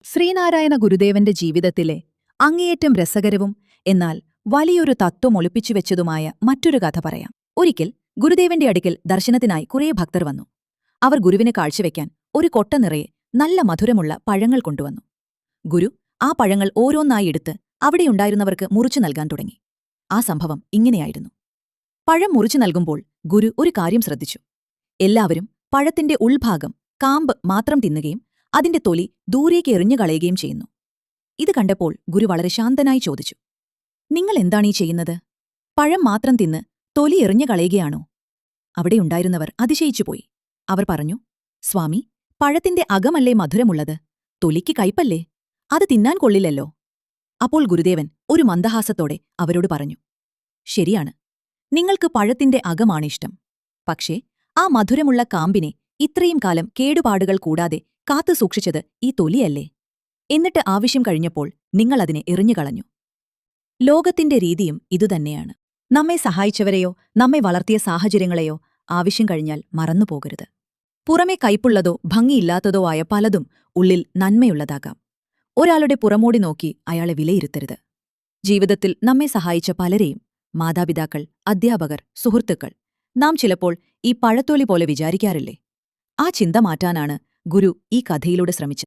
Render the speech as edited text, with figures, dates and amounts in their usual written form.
ശ്രീനാരായണ ഗുരുദേവന്റെ ജീവിതത്തിലെ അങ്ങേയറ്റം രസകരവും എന്നാൽ വലിയൊരു തത്വം ഒളിപ്പിച്ചുവെച്ചതുമായ മറ്റൊരു കഥ പറയാം. ഒരിക്കൽ ഗുരുദേവന്റെ അടുക്കൽ ദർശനത്തിനായി കുറേ ഭക്തർ വന്നു. അവർ ഗുരുവിന് കാഴ്ചവെക്കാൻ ഒരു കൊട്ട നിറയെ നല്ല മധുരമുള്ള പഴങ്ങൾ കൊണ്ടുവന്നു. ഗുരു ആ പഴങ്ങൾ ഓരോന്നായി എടുത്ത് അവിടെയുണ്ടായിരുന്നവർക്ക് മുറിച്ചു നൽകാൻ തുടങ്ങി. ആ സംഭവം ഇങ്ങനെയായിരുന്നു. പഴം മുറിച്ചു നൽകുമ്പോൾ ഗുരു ഒരു കാര്യം ശ്രദ്ധിച്ചു. എല്ലാവരും പഴത്തിന്റെ ഉൾഭാഗം കാമ്പ് മാത്രം തിന്നുകയും അതിന്റെ തൊലി ദൂരേക്ക് എറിഞ്ഞുകളയുകയും ചെയ്യുന്നു. ഇത് കണ്ടപ്പോൾ ഗുരു വളരെ ശാന്തനായി ചോദിച്ചു, നിങ്ങൾ എന്താണീ ചെയ്യുന്നത്? പഴം മാത്രം തിന്ന് തൊലി എറിഞ്ഞുകളയുകയാണോ? അവിടെയുണ്ടായിരുന്നവർ അതിശയിച്ചുപോയി. അവർ പറഞ്ഞു, സ്വാമി, പഴത്തിന്റെ അകമല്ലേ മധുരമുള്ളത്, തൊലിക്ക് കയ്പല്ലേ, അത് തിന്നാൻ കൊള്ളില്ലല്ലോ. അപ്പോൾ ഗുരുദേവൻ ഒരു മന്ദഹാസത്തോടെ അവരോട് പറഞ്ഞു, ശരിയാണ്, നിങ്ങൾക്ക് പഴത്തിന്റെ അകമാണിഷ്ടം. പക്ഷേ ആ മധുരമുള്ള കാമ്പിനെ ഇത്രയും കാലം കേടുപാടുകൾ കൂടാതെ കാത്തു സൂക്ഷിച്ചത് ഈ തൊലിയല്ലേ? എന്നിട്ട് ആവശ്യം കഴിഞ്ഞപ്പോൾ നിങ്ങളതിനെ എറിഞ്ഞുകളഞ്ഞു. ലോകത്തിന്റെ രീതിയും ഇതുതന്നെയാണ്. നമ്മെ സഹായിച്ചവരെയോ നമ്മെ വളർത്തിയ സാഹചര്യങ്ങളെയോ ആവശ്യം കഴിഞ്ഞാൽ മറന്നുപോകരുത്. പുറമെ കയ്പുള്ളതോ ഭംഗിയില്ലാത്തതോ ആയ പലതും ഉള്ളിൽ നന്മയുള്ളതാകാം. ഒരാളുടെ പുറമോടി നോക്കി അയാളെ വിലയിരുത്തരുത്. ജീവിതത്തിൽ നമ്മെ സഹായിച്ച പലരെയും, മാതാപിതാക്കൾ, അധ്യാപകർ, സുഹൃത്തുക്കൾ, നാം ചിലപ്പോൾ ഈ പഴത്തൊലി പോലെ വിചാരിക്കാറില്ലേ? ആ ചിന്ത മാറ്റാനാണ് ഗുരു ഈ കഥയിലൂടെ ശ്രമിച്ചത്.